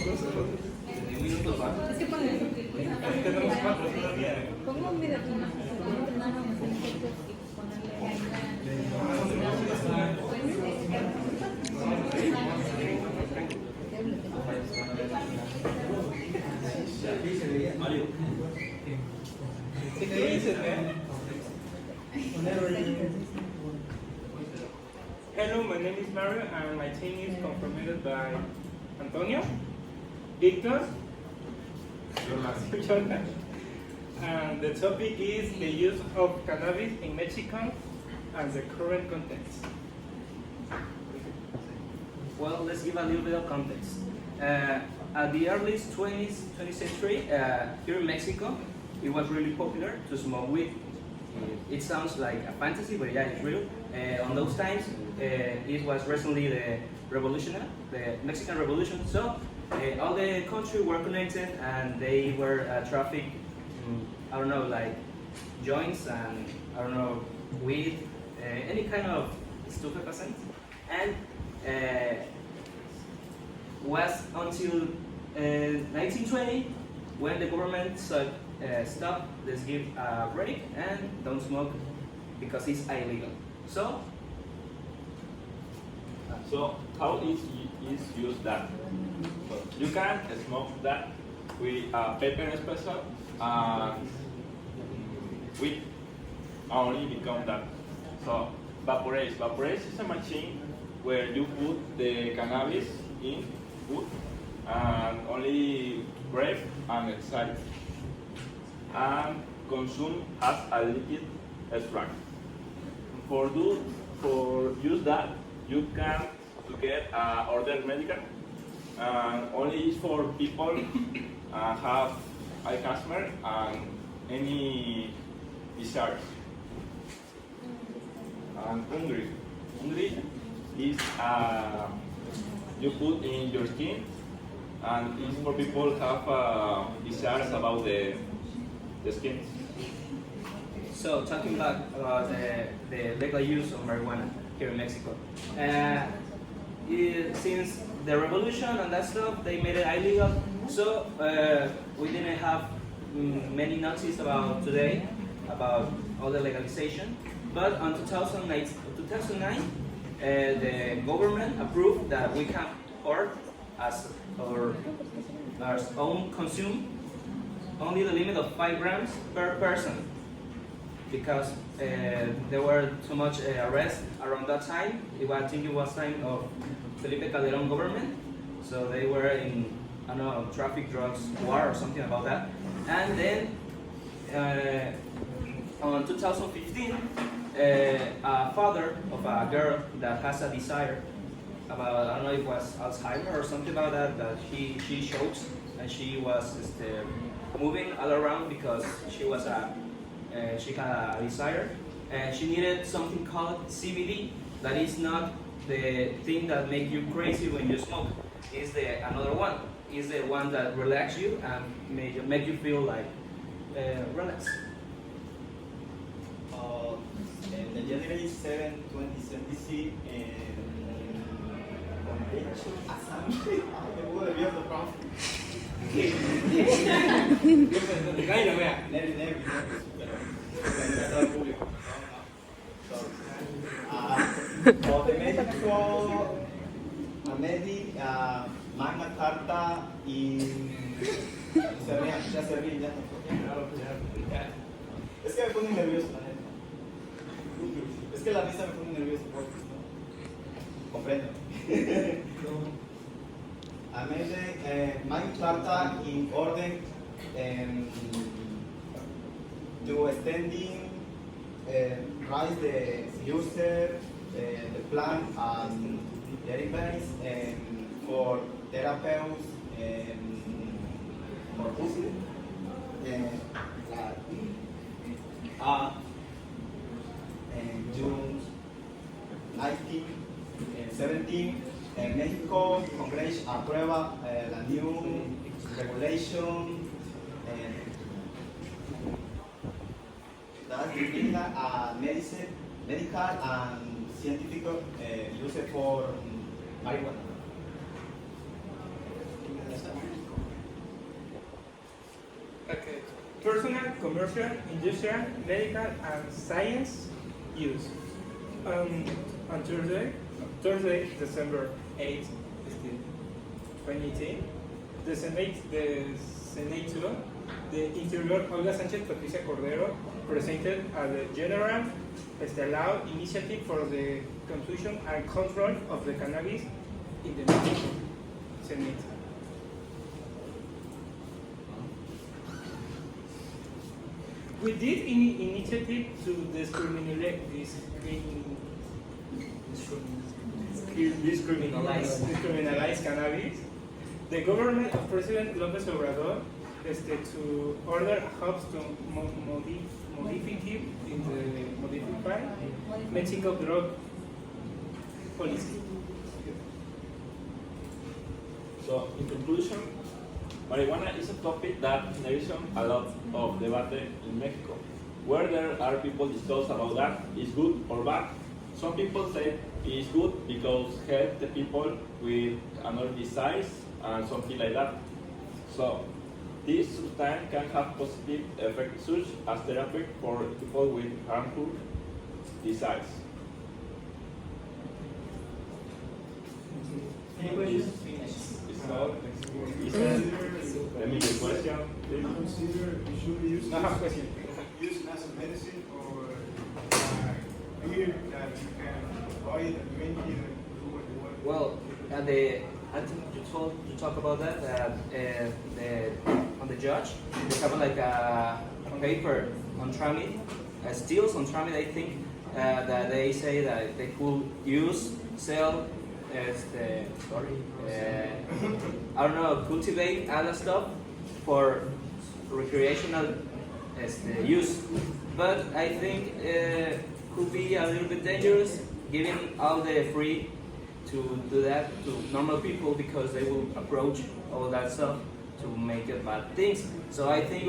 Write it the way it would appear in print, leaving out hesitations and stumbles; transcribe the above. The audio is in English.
minutos va. Es que ponle. Tenemos 4 todavía. Pongo un video con entrenar y ponerle Mario. ¿Qué dices, Hello, my name is Mario and my team is confirmed by Antonio, Victor, Jordan. And the topic is the use of cannabis in Mexico and the current context. Well, let's give a little bit of context. At the early 20th century, here in Mexico, it was really popular to smoke weed. It sounds like a fantasy, but yeah, it's real. On those times, it was recently the Mexican Revolution. So all the country were connected, and they were traffic. I don't know, like joints and I don't know, weed, any kind of stupefacient, and was until 1920 when the government said, stop, let's give a break and don't smoke because it's illegal. So how is used that? So you can smoke that with a pepper espresso and with only become that. So vaporase. Vaporase is a machine where you put the cannabis in food and only breath and exhale and consume as a liquid extract. For use that, you can to get order medical and only is for people have eye customer and any desires. And hungry is you put in your skin and it's for people who have desires about the skin. So talking about the legal use of marijuana here in Mexico. Since the revolution and that stuff, they made it illegal. So we didn't have many notice about today, about all the legalization. But on 2009, the government approved that we can hoard as our own consume only the limit of 5 grams per person, because there were too much arrests around that time. I think it was time of Felipe Calderon government, so they were in, I don't know, traffic drugs war or something about that. And then on 2015, a father of a girl that has a desire about, I don't know if it was Alzheimer or something about that, that she chokes and she was moving all around because she had a desire, and she needed something called CBD. That is not the thing that makes you crazy when you smoke. It's another one. It's the one that relax you and make you feel like relaxed. In January 7, 2026, de México, Magna Carta y ya se ríen, ya no. Es que me pone nervioso, la neta. Es que la risa me pone nervioso, ¿no? Comprendo. Magna Carta in orden to extending rise the user, the plan and derivatives for therapeutics for pussy. June 1917, México Congress aprueba la new regulation that limits medical and scientific use for marijuana. personal, commercial, industrial, medical, and science use. On Thursday, December 8th, 2018, the Senator, the Interior Olga Sánchez Patricia Cordero, presented the General Law Initiative for the Consumption and Control of the Cannabis in the Senate. We did initiative to decriminalize cannabis. The government of President López Obrador to order hubs to modify Mexico drug policy. So, in conclusion, marijuana is a topic that generates a lot of debate in Mexico. Where there are people discuss about that, is good or bad. Some people say it's good because help the people with another disease and something like that. So, this substance can have positive effects such as therapy for people with harmful disease. Let me get question. Do you consider it should be used I have a question. used as a medicine or beer that you can buy it and drink it and do what you want? Well, I think you talk about that. On the judge, they have like a paper on Tramit, stills on Tramit. I think that they say that they could sell, I don't know, cultivate other stuff for recreational use. But I think could be a little bit dangerous giving all the free to do that to normal people because they will approach all that stuff to make it bad things. So I think